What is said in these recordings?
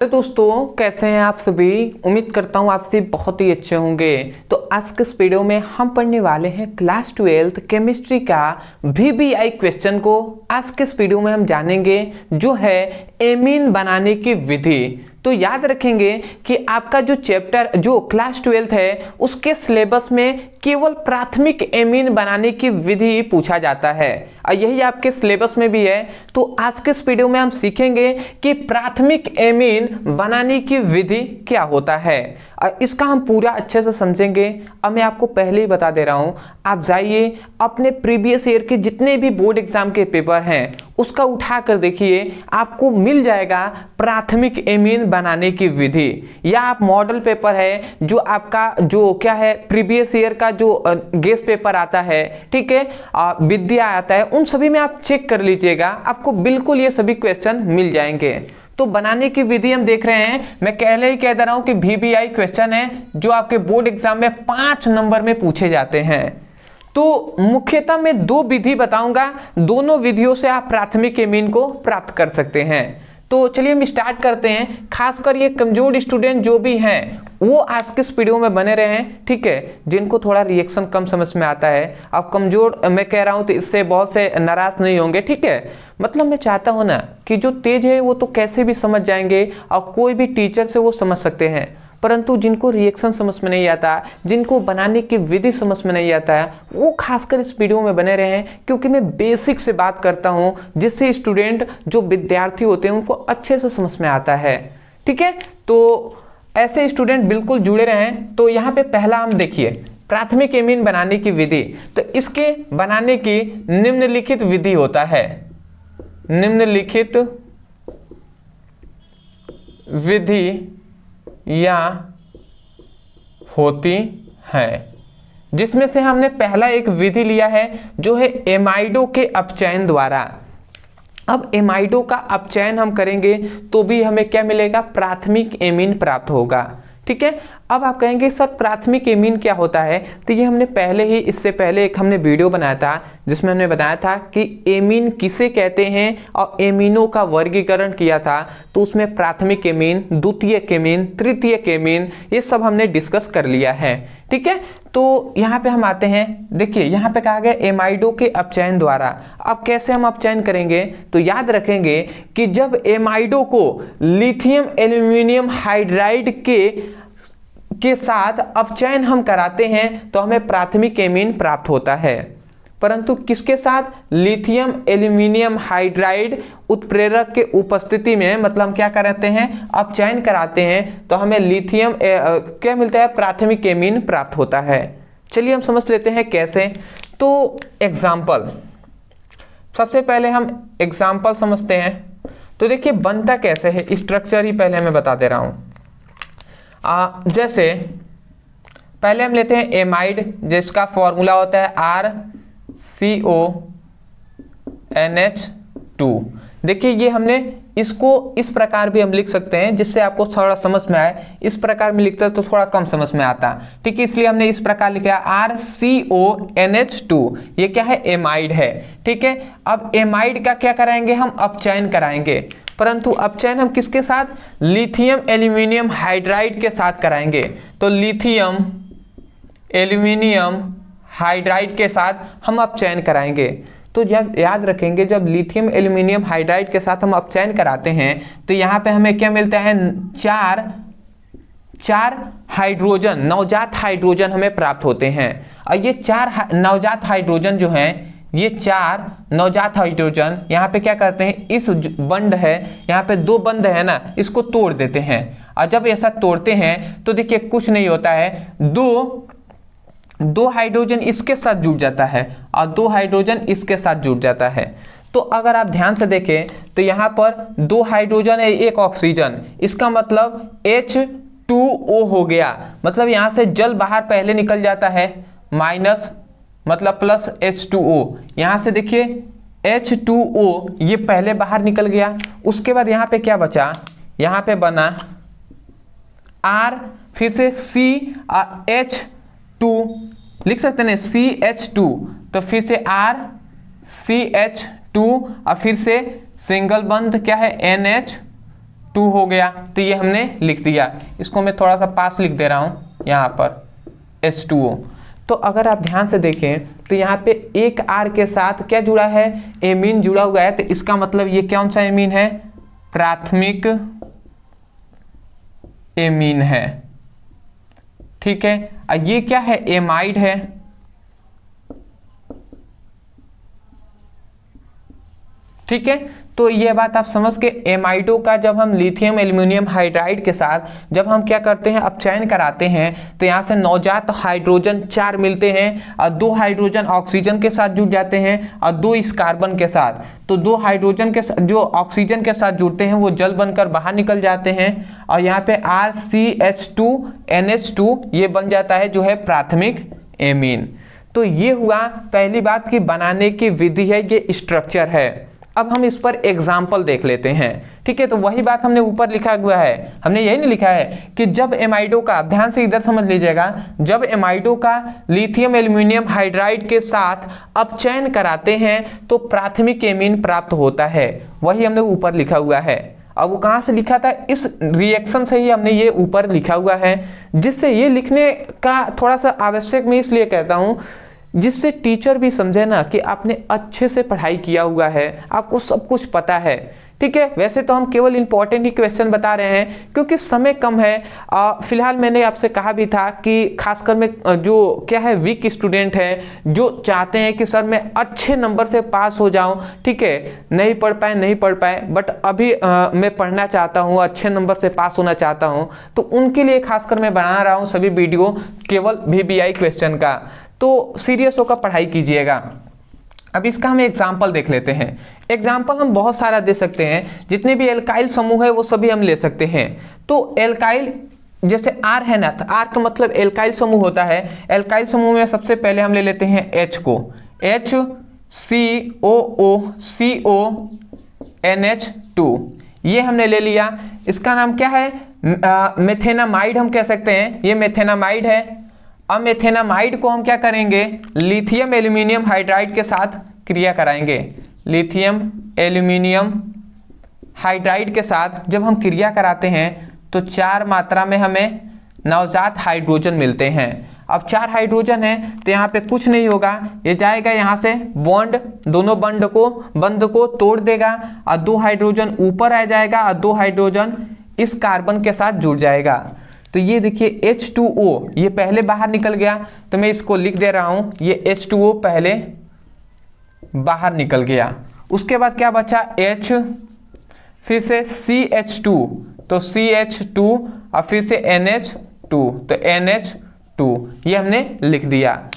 तो दोस्तों कैसे हैं आप सभी। उम्मीद करता हूँ आप सभी बहुत ही अच्छे होंगे। तो आज के इस वीडियो में हम पढ़ने वाले हैं क्लास 12 केमिस्ट्री का VBI क्वेश्चन को। आज के इस वीडियो में हम जानेंगे जो है एमीन बनाने की विधि। तो याद रखेंगे कि आपका जो चैप्टर जो क्लास 12 है उसके सिलेबस में केवल प्राथमिक एमीन बनाने की विधि पूछा जाता है और यही आपके सिलेबस में भी है। तो आज के इस वीडियो में हम सीखेंगे कि प्राथमिक एमीन बनाने की विधि क्या होता है और इसका हम पूरा अच्छे से समझेंगे। अब मैं आपको पहले ही बता दे रहा हूं, आप जाइए अपने प्रीवियस ईयर के जितने भी बोर्ड एग्जाम के पेपर हैं उसका उठा कर देखिए, आपको मिल जाएगा प्राथमिक एमीन बनाने की विधि। या आप मॉडल पेपर है जो आपका जो क्या है प्रीवियस ईयर का जो गेस पेपर आता है, ठीक है, विद्या आता है, उन सभी में आप चेक कर लीजिएगा, आपको बिल्कुल ये सभी क्वेश्चन मिल जाएंगे। तो बनाने की विधि हम देख रहे हैं। मैं पहले ही कह दे रहा हूं कि VBI क्वेश्चन है जो आपके बोर्ड एग्जाम में 5 नंबर में पूछे जाते हैं। तो मुख्यतः मैं 2 विधि बताऊंगा, दोनों विधियों से आप प्राथमिक एमीन को प्राप्त कर सकते हैं। तो चलिए हम स्टार्ट करते हैं। खासकर ये कमजोर स्टूडेंट जो भी हैं वो आज के इस वीडियो में बने रहे हैं, ठीक है, जिनको थोड़ा रिएक्शन कम समझ में आता है। अब कमजोर मैं कह रहा हूं तो इससे बहुत से नाराज नहीं होंगे, ठीक है। मतलब मैं चाहता हूं ना कि जो तेज है वो तो कैसे भी समझ जाएंगे और कोई भी टीचर से वो समझ सकते हैं, परंतु जिनको रिएक्शन समझ में नहीं आता, जिनको बनाने की विधि समझ में नहीं आता है, वो खासकर इस वीडियो में बने रहे हैं, क्योंकि मैं बेसिक से बात करता हूं जिससे स्टूडेंट जो विद्यार्थी होते हैं उनको अच्छे से समझ में आता है, ठीक है। तो ऐसे स्टूडेंट बिल्कुल जुड़े रहें। तो यहाँ पे पहला हम देखिए प्राथमिक एमीन बनाने की विधि। तो इसके बनाने की निम्नलिखित विधि होता है, निम्नलिखित विधि या होती है, जिसमें से हमने पहला एक विधि लिया है जो है एमाइडो के अपचयन द्वारा। अब एमाइडो का अपचयन हम करेंगे तो भी हमें क्या मिलेगा, प्राथमिक एमीन प्राप्त होगा, ठीक है। अब आप कहेंगे सर प्राथमिक एमीन क्या होता है, तो ये हमने पहले ही इससे पहले एक हमने वीडियो बनाया था जिसमें हमने बताया था कि एमीन किसे कहते हैं और एमीनों का वर्गीकरण किया था। तो उसमें प्राथमिक एमीन, द्वितीयक एमीन, तृतीयक एमीन, ये सब हमने डिस्कस कर लिया है, ठीक है। तो यहाँ पे हम आते हैं, देखिए यहाँ पे कहा गया एमाइडो के अपचयन द्वारा। अब कैसे हम अपचयन करेंगे, तो याद रखेंगे कि जब एमाइडो को लिथियम एल्यूमिनियम हाइड्राइड के साथ अपचयन हम कराते हैं तो हमें प्राथमिक एमीन प्राप्त होता है। परंतु किसके साथ, लिथियम एल्यूमिनियम हाइड्राइड उत्प्रेरक के उपस्थिति में, मतलब हम क्या कराते हैं, अपचयन कराते हैं तो हमें लिथियम क्या मिलता है, प्राथमिक एमीन प्राप्त होता है। चलिए हम समझ लेते हैं कैसे। तो एग्जाम्पल, सबसे पहले हम एग्जाम्पल समझते हैं। तो देखिए बनता कैसे है, स्ट्रक्चर ही पहले मैं बता दे रहा हूं। जैसे पहले हम लेते हैं एमाइड, जिसका फॉर्मूला होता है RCONH2। देखिए ये हमने इसको इस प्रकार भी हम लिख सकते हैं जिससे आपको थोड़ा समझ में आए। इस प्रकार में लिखते तो थोड़ा कम समझ में आता, ठीक है, इसलिए हमने इस प्रकार लिखा RCONH2। ये क्या है, एमाइड है, ठीक है। अब एमाइड का क्या कराएंगे, हम अपचयन कराएंगे, परंतु अपचयन हम किसके साथ, लिथियम एल्यूमिनियम हाइड्राइड के साथ कराएंगे। तो लिथियम एल्यूमिनियम हाइड्राइड के साथ हम अपचयन कराएंगे। तो जब याद रखेंगे जब लिथियम एल्यूमिनियम हाइड्राइड के साथ हम अपचयन कराते हैं तो यहाँ पे हमें क्या मिलता है, चार हाइड्रोजन, नवजात हाइड्रोजन हमें प्राप्त होते हैं। और ये 4 नवजात हाइड्रोजन जो हैं, ये 4 नवजात हाइड्रोजन यहाँ पे क्या करते हैं, इस बंड है यहाँ पे 2 बंद है ना, इसको तोड़ देते हैं। और जब ऐसा तोड़ते हैं तो देखिए कुछ नहीं होता है, दो हाइड्रोजन इसके साथ जुड़ जाता है और 2 हाइड्रोजन इसके साथ जुड़ जाता है। तो अगर आप ध्यान से देखें तो यहाँ पर 2 हाइड्रोजन है, 1 ऑक्सीजन, इसका मतलब H2O हो गया। मतलब यहाँ से जल बाहर पहले निकल जाता है, माइनस मतलब प्लस H2O। यहाँ से देखिए H2O ये पहले बाहर निकल गया। उसके बाद यहाँ पे क्या बचा, यहाँ पे बना R, फिर से CH2 लिख सकते हैं, CH2, तो फिर से RCH2 और फिर से सिंगल बंध क्या है, NH 2 हो गया, तो ये हमने लिख दिया। इसको मैं थोड़ा सा पास लिख दे रहा हूँ यहाँ पर H2O। तो अगर आप ध्यान से देखें तो यहाँ पे एक R के साथ क्या जुड़ा है, एमीन जुड़ा हुआ है, तो इसका मतलब ये कौन सा एमीन है, प्राथमिक एमीन है। ठीक है, और ये क्या है, एमाइड है। ठीक है, तो ये बात आप समझ के, एमाइडो का जब हम लिथियम एल्यूमिनियम हाइड्राइड के साथ जब हम क्या करते हैं, अपचयन कराते हैं, तो यहाँ से नवजात हाइड्रोजन 4 मिलते हैं और 2 हाइड्रोजन ऑक्सीजन के साथ जुड़ जाते हैं और 2 इस कार्बन के साथ। तो 2 हाइड्रोजन के जो ऑक्सीजन के साथ जुड़ते हैं वो जल बनकर बाहर निकल जाते हैं और यहाँ पे RCH2NH2 ये बन जाता है जो है प्राथमिक एमीन। तो ये हुआ पहली बात कि बनाने की विधि है, ये स्ट्रक्चर है। अब हम इस पर एग्जाम्पल देख लेते हैं। ठीक है, तो वही बात हमने ऊपर लिखा हुआ है, हमने यही नहीं लिखा है कि जब एमाइडो का, ध्यान से इधर समझ लीजिएगा, जब एमाइडो का लिथियम एल्यूमिनियम हाइड्राइड के साथ अपचयन कराते हैं तो प्राथमिक एमीन प्राप्त होता है। वही हमने ऊपर लिखा हुआ है। अब वो कहाँ से लिखा था, इस रिएक्शन से ही हमने ये ऊपर लिखा हुआ है, जिससे ये लिखने का थोड़ा सा आवश्यक मैं इसलिए कहता हूँ जिससे टीचर भी समझे ना कि आपने अच्छे से पढ़ाई किया हुआ है, आपको सब कुछ पता है। ठीक है, वैसे तो हम केवल इंपॉर्टेंट ही क्वेश्चन बता रहे हैं क्योंकि समय कम है। फिलहाल मैंने आपसे कहा भी था कि खासकर में जो क्या है, वीक स्टूडेंट है, जो चाहते हैं कि सर मैं अच्छे नंबर से पास हो जाऊं, ठीक है, नहीं पढ़ पाए बट अभी मैं पढ़ना चाहता हूं, अच्छे नंबर से पास होना चाहता हूं, तो उनके लिए खासकर मैं बना रहा हूं सभी वीडियो केवल VBI क्वेश्चन का। तो सीरियस होकर पढ़ाई कीजिएगा। अब इसका हम एग्जाम्पल देख लेते हैं। एग्जाम्पल हम बहुत सारा दे सकते हैं, जितने भी एल्काइल समूह है वो सभी हम ले सकते हैं। तो एल्काइल जैसे R है ना, तो R का मतलब एल्काइल समूह होता है। एल्काइल समूह में सबसे पहले हम ले लेते हैं H को, HCOOCONH2 ये हमने ले लिया। इसका नाम क्या है, मेथेनामाइड हम कह सकते हैं, ये मेथेनामाइड है। अब मेथेनामाइड को हम क्या करेंगे, लिथियम एल्यूमिनियम हाइड्राइड के साथ क्रिया कराएंगे। लिथियम एल्यूमिनियम हाइड्राइड के साथ जब हम क्रिया कराते हैं तो 4 मात्रा में हमें नवजात हाइड्रोजन मिलते हैं। अब 4 हाइड्रोजन है तो यहाँ पे कुछ नहीं होगा, ये जाएगा यहाँ से बॉन्ड, दोनों बंद को तोड़ देगा और 2 हाइड्रोजन ऊपर आ जाएगा और 2 हाइड्रोजन इस कार्बन के साथ जुड़ जाएगा। तो ये देखिए H2O ये पहले बाहर निकल गया, तो मैं इसको लिख दे रहा हूं, ये H2O पहले बाहर निकल गया। उसके बाद क्या बचा, H, फिर से CH2, तो CH2 और फिर से NH2, तो NH2 ये हमने लिख दिया।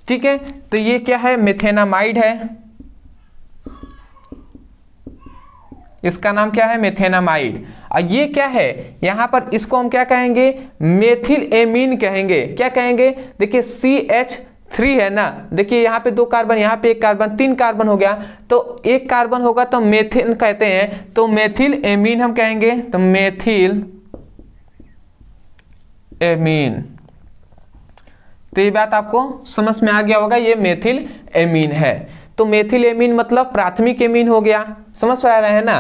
ठीक है, तो ये क्या है, मेथेनामाइड है, इसका नाम क्या है, मेथेनामाइड। और ये क्या है, यहां पर इसको हम क्या कहेंगे, मेथिल एमीन कहेंगे। क्या कहेंगे, देखिए CH3 है ना, देखिए यहाँ पे 2 कार्बन, यहाँ पे 1 कार्बन, 3 कार्बन हो गया, तो 1 कार्बन होगा तो मेथिल कहते हैं, तो मेथिल एमीन हम कहेंगे, तो मेथिल एमीन। तो ये बात आपको समझ में आ गया होगा, ये मेथिल एमीन है। तो मेथिल एमीन मतलब प्राथमिक एमीन हो गया, समझ पा रहे हैं ना।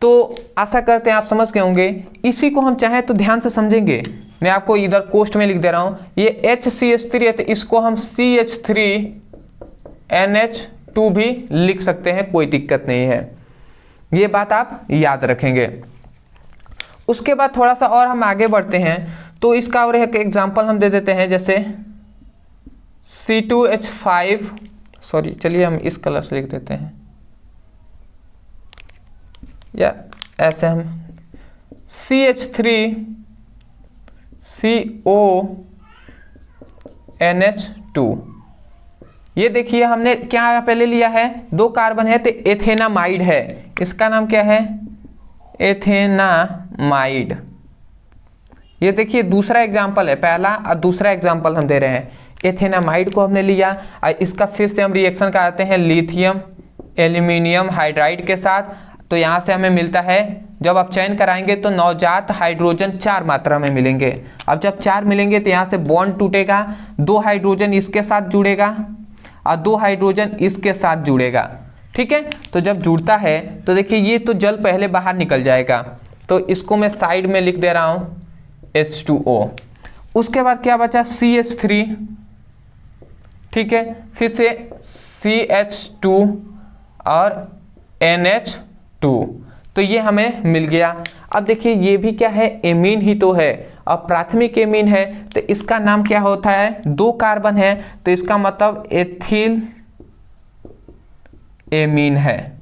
तो आशा करते हैं आप समझ गए होंगे। इसी को हम चाहें तो ध्यान से समझेंगे, मैं आपको इधर कोष्ठ में लिख दे रहा हूं, ये HCH3 है तो इसको हम CH3NH2 भी लिख सकते हैं, कोई दिक्कत नहीं है, ये बात आप याद रखेंगे। उसके बाद थोड़ा सा और हम आगे बढ़ते हैं, तो इसका और एक एग्जाम्पल हम दे देते हैं, जैसे C2H5, सॉरी चलिए हम इस कलर से लिख देते हैं, या ऐसे हम CH3CONH2। ये देखिए हमने क्या पहले लिया है, 2 कार्बन है तो एथेनामाइड है, इसका नाम क्या है, एथेनामाइड। ये देखिए दूसरा एग्जाम्पल है, पहला और दूसरा एग्जाम्पल हम दे रहे हैं। एथेनामाइड को हमने लिया और इसका फिर से हम रिएक्शन कराते हैं लिथियम एल्यूमिनियम हाइड्राइड के साथ, तो यहाँ से हमें मिलता है, जब आप चयन कराएंगे तो नवजात हाइड्रोजन 4 मात्रा में मिलेंगे। अब जब 4 मिलेंगे तो यहाँ से बॉन्ड टूटेगा, 2 हाइड्रोजन इसके साथ जुड़ेगा और 2 हाइड्रोजन इसके साथ जुड़ेगा। ठीक है, तो जब जुड़ता है तो देखिए ये तो जल पहले बाहर निकल जाएगा, तो इसको मैं साइड में लिख दे रहा हूँ H2O। उसके बाद क्या बचा CH3, ठीक है, फिर से CH2 और NH2, तो ये हमें मिल गया। अब देखिए ये भी क्या है, एमीन ही तो है और प्राथमिक एमीन है, तो इसका नाम क्या होता है, 2 कार्बन है तो इसका मतलब एथिल एमीन है।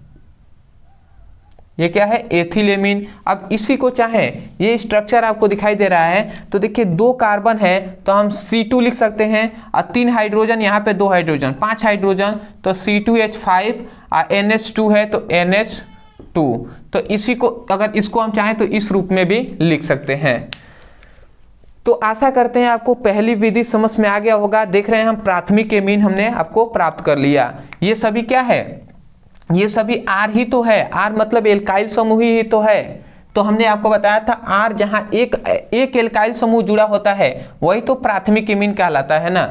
ये क्या है, एथिल एमीन। अब इसी को चाहे, ये स्ट्रक्चर आपको दिखाई दे रहा है तो देखिए 2 कार्बन है तो हम C2 लिख सकते हैं और 3 हाइड्रोजन, यहाँ पे 2 हाइड्रोजन, 5 हाइड्रोजन, तो C2H5 और NH2 है तो NH2। तो इसी को अगर इसको हम चाहें तो इस रूप में भी लिख सकते हैं। तो आशा करते हैं आपको पहली विधि समझ में आ गया होगा। देख रहे हैं हम प्राथमिक एमीन हमने आपको प्राप्त कर लिया। ये सभी क्या है, ये सभी R ही तो है, R मतलब एल्काइल समूह ही तो है। तो हमने आपको बताया था R जहां एक एल्काइल समूह जुड़ा होता है वही तो प्राथमिक एमीन कहलाता है ना।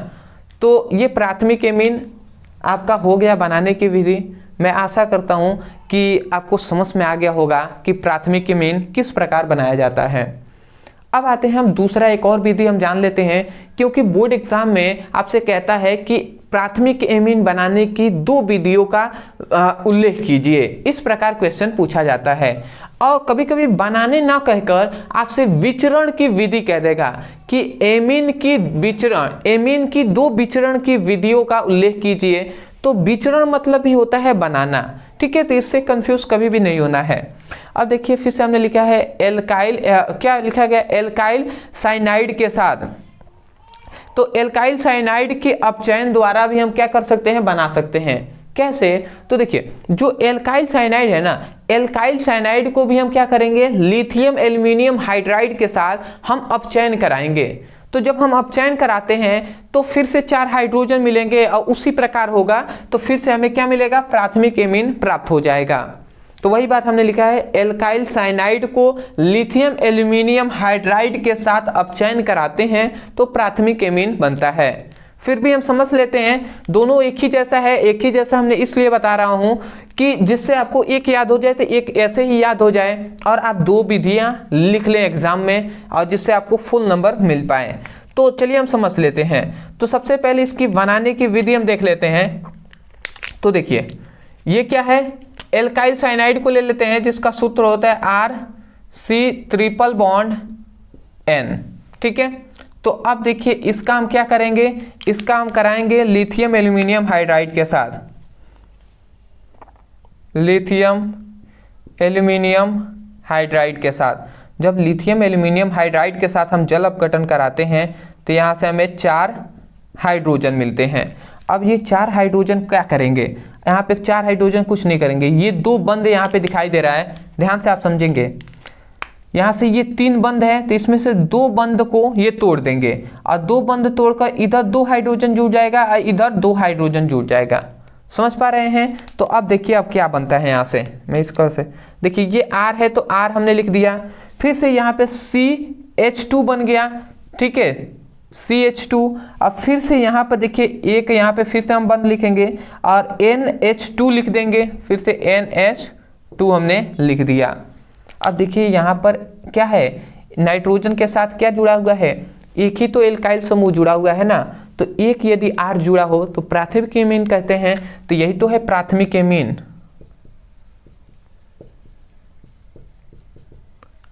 तो ये प्राथमिक एमीन आपका हो गया बनाने की विधि। मैं आशा करता हूं कि आपको समझ में आ गया होगा कि प्राथमिक एमीन किस प्रकार बनाया जाता है। अब आते हैं हम दूसरा एक और विधि हम जान लेते हैं, क्योंकि बोर्ड एग्जाम में आपसे कहता है कि प्राथमिक एमीन बनाने की 2 विधियों का उल्लेख कीजिए। इस प्रकार क्वेश्चन पूछा जाता है और कभी कभी बनाने ना कहकर आपसे विचरण की विधि कह देगा कि एमीन की 2 विचरण की विधियों का उल्लेख कीजिए। तो विचरण मतलब ही होता है बनाना, ठीक है, तो इससे कंफ्यूज कभी भी नहीं होना है। अब देखिए फिर से हमने लिखा है एल्काइल, क्या लिखा गया, एल्काइल साइनाइड के साथ। तो एल्काइल साइनाइड के अपचयन द्वारा भी हम क्या कर सकते हैं, बना सकते हैं। कैसे, तो देखिए जो एल्काइल साइनाइड है ना, एल्काइल साइनाइड को भी हम क्या करेंगे, लिथियम एल्यूमिनियम हाइड्राइड के साथ हम अपचयन कराएंगे। तो जब हम अपचयन कराते हैं तो फिर से 4 हाइड्रोजन मिलेंगे और उसी प्रकार होगा तो फिर से हमें क्या मिलेगा, प्राथमिक एमीन प्राप्त हो जाएगा। तो वही बात हमने लिखा है, एल्काइल साइनाइड को लिथियम एल्यूमिनियम हाइड्राइड के साथ अपचयन कराते हैं तो प्राथमिक एमीन बनता है। फिर भी हम समझ लेते हैं दोनों एक ही जैसा है। एक ही जैसा हमने इसलिए बता रहा हूं कि जिससे आपको एक याद हो जाए तो एक ऐसे ही याद हो जाए और आप 2 विधियां लिख लें एग्जाम में और जिससे आपको फुल नंबर मिल पाए। तो चलिए हम समझ लेते हैं। तो सबसे पहले इसकी बनाने की विधि हम देख लेते हैं। तो देखिए ये क्या है, एल्काइल साइनाइड को ले लेते हैं जिसका सूत्र होता है RC≡N, ठीक है। तो अब देखिए इसका हम क्या करेंगे, इसका हम कराएंगे लिथियम एल्यूमिनियम हाइड्राइड के साथ। लिथियम एल्यूमिनियम हाइड्राइड के साथ जब लिथियम एल्यूमिनियम हाइड्राइड के साथ हम जल अपघटन कराते हैं तो यहाँ से हमें 4 हाइड्रोजन मिलते हैं। अब ये 4 हाइड्रोजन क्या करेंगे, यहाँ पे 4 हाइड्रोजन कुछ नहीं करेंगे। ये 2 बंद यहाँ पे दिखाई दे रहा है, ध्यान से आप समझेंगे। यहाँ से ये 3 बंद है तो इसमें से 2 बंद को ये तोड़ देंगे और 2 बंद तोड़कर इधर 2 हाइड्रोजन जुड़ जाएगा और इधर 2 हाइड्रोजन जुड़ जाएगा। समझ पा रहे हैं। तो अब देखिए अब क्या बनता है, यहाँ से मैं इसका से देखिए ये R है तो R हमने लिख दिया। फिर से यहाँ पे CH2 बन गया, ठीक है, CH2। अब फिर से यहाँ पर देखिए एक यहाँ पे फिर से हम बंद लिखेंगे और NH2 लिख देंगे, फिर से NH2 हमने लिख दिया। अब देखिए यहाँ पर क्या है, नाइट्रोजन के साथ क्या जुड़ा हुआ है, एक ही तो एल्काइल समूह जुड़ा हुआ है ना। तो एक यदि R जुड़ा हो तो प्राथमिक एमीन कहते हैं। तो यही तो है प्राथमिक एमीन।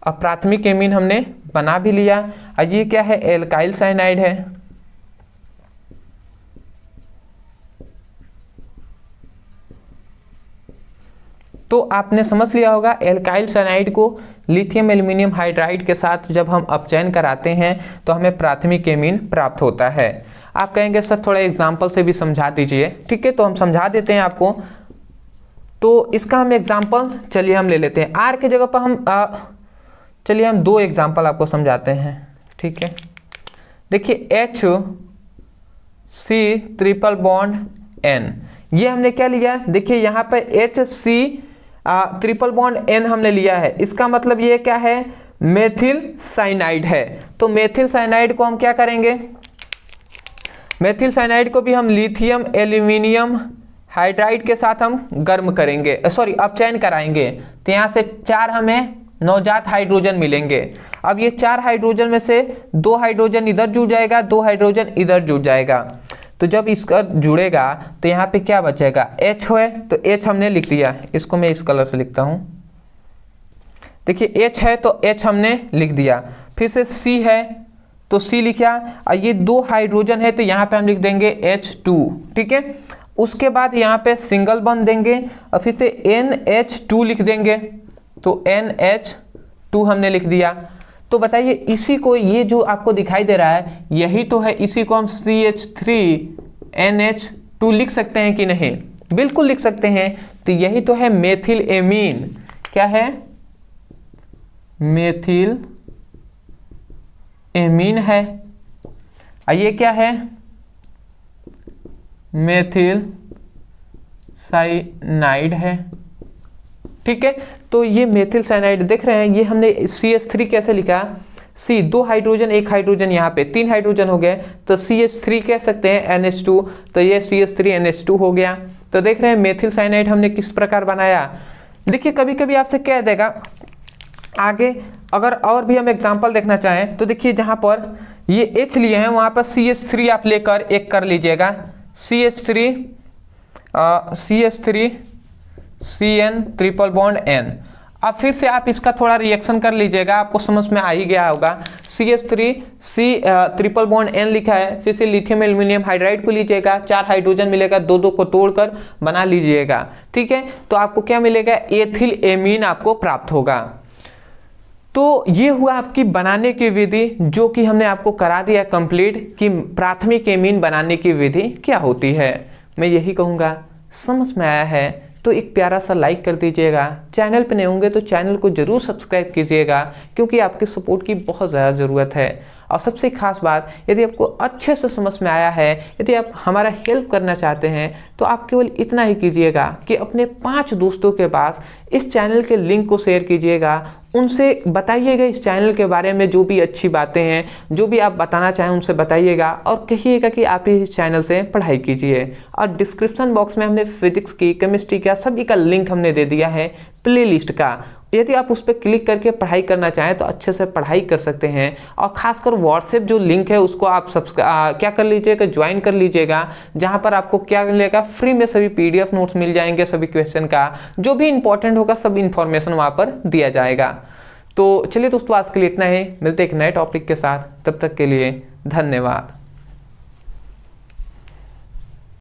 अब प्राथमिक एमीन हमने बना भी लिया। और ये क्या है, एल्काइल साइनाइड है। तो आपने समझ लिया होगा एल्काइल साइनाइड को लिथियम एल्यूमिनियम हाइड्राइड के साथ जब हम अपचयन कराते हैं तो हमें प्राथमिक एमीन प्राप्त होता है। आप कहेंगे सर थोड़ा एग्जाम्पल से भी समझा दीजिए, ठीक है, तो हम समझा देते हैं आपको। तो इसका हम एग्जाम्पल चलिए हम ले लेते हैं। R के जगह पर हम चलिए हम 2 एग्जाम्पल आपको समझाते हैं, ठीक है। देखिए HC≡N, ये हमने क्या लिया, देखिए यहाँ पर HC≡N हमने लिया है। इसका मतलब ये क्या है, मेथिल साइनाइड है। तो मेथिल साइनाइड को हम क्या करेंगे, मेथिल साइनाइड को भी हम लिथियम एल्यूमिनियम हाइड्राइड के साथ हम गर्म करेंगे, सॉरी अपचयन कराएंगे। तो यहाँ से 4 हमें नवजात हाइड्रोजन मिलेंगे। अब ये 4 हाइड्रोजन में से 2 हाइड्रोजन इधर जुड़ जाएगा, 2 हाइड्रोजन इधर जुड़ जाएगा। तो जब इसका जुड़ेगा तो यहाँ पे क्या बचेगा, H है, तो H हमने लिख दिया, इसको मैं इस कलर से लिखता हूँ। देखिए H है तो H हमने लिख दिया। फिर से C है तो C लिखा, और ये 2 हाइड्रोजन है तो यहाँ पे हम लिख देंगे H2, ठीक है। उसके बाद यहाँ पे सिंगल बॉन्ड देंगे और फिर से NH2 लिख देंगे, तो NH2 हमने लिख दिया। तो बताइए इसी को, ये जो आपको दिखाई दे रहा है यही तो है, इसी को हम CH3NH2 लिख सकते हैं कि नहीं? बिल्कुल लिख सकते हैं। तो यही तो है मेथिल एमीन। क्या है? मेथिल एमीन है। ये क्या है? मेथिल साइनाइड है, ठीक है। तो ये मेथिल साइनाइड देख रहे हैं, ये हमने CH3 कैसे लिखा, C 2 हाइड्रोजन 1 हाइड्रोजन, यहाँ पे 3 हाइड्रोजन हो गए तो CH3 कह सकते हैं NH2, तो ये CH3NH2 हो गया। तो देख रहे हैं मेथिल साइनाइड हमने किस प्रकार बनाया। देखिए कभी कभी आपसे कह देगा आगे, अगर और भी हम एग्जाम्पल देखना चाहें तो देखिए जहाँ पर ये H लिए हैं वहाँ पर CH3 आप लेकर एक कर लीजिएगा, CH3 CN triple bond N। अब फिर से आप इसका थोड़ा रिएक्शन कर लीजिएगा, आपको समझ में आ ही गया होगा। CH3 C triple bond N लिखा है, फिर से लिथियम एल्यूमिनियम हाइड्राइड को लीजिएगा, 4 हाइड्रोजन मिलेगा, 2 को तोड़कर बना लीजिएगा, ठीक है। तो आपको क्या मिलेगा, एथिल एमीन आपको प्राप्त होगा। तो ये हुआ आपकी बनाने की विधि, जो कि हमने आपको करा दिया कंप्लीट कि प्राथमिक एमीन बनाने की विधि क्या होती है। मैं यही कहूँगा समझ में आया है तो एक प्यारा सा लाइक कर दीजिएगा, चैनल पे नए होंगे तो चैनल को जरूर सब्सक्राइब कीजिएगा, क्योंकि आपके सपोर्ट की बहुत ज़्यादा ज़रूरत है। और सबसे खास बात, यदि आपको अच्छे से समझ में आया है, यदि आप हमारा हेल्प करना चाहते हैं तो आप केवल इतना ही कीजिएगा कि अपने 5 दोस्तों के पास इस चैनल के लिंक को शेयर कीजिएगा, उनसे बताइएगा इस चैनल के बारे में, जो भी अच्छी बातें हैं, जो भी आप बताना चाहें उनसे बताइएगा, और कहिएगा कि आप इस चैनल से पढ़ाई कीजिए। और डिस्क्रिप्शन बॉक्स में हमने फिजिक्स की, केमिस्ट्री का, सभी का लिंक हमने दे दिया है प्लेलिस्ट का। यदि आप उस पर क्लिक करके पढ़ाई करना चाहें तो अच्छे से पढ़ाई कर सकते हैं। और खासकर व्हाट्सएप जो लिंक है उसको आप क्या कर लीजिएगा, ज्वाइन कर लीजिएगा, जहां पर आपको क्या मिलेगा, फ्री में सभी PDF नोट्स मिल जाएंगे, सभी क्वेश्चन का जो भी इंपॉर्टेंट होगा सब इंफॉर्मेशन वहां पर दिया जाएगा। तो चलिए दोस्तों, आज के लिए इतना ही, मिलते एक नए टॉपिक के साथ, तब तक के लिए धन्यवाद।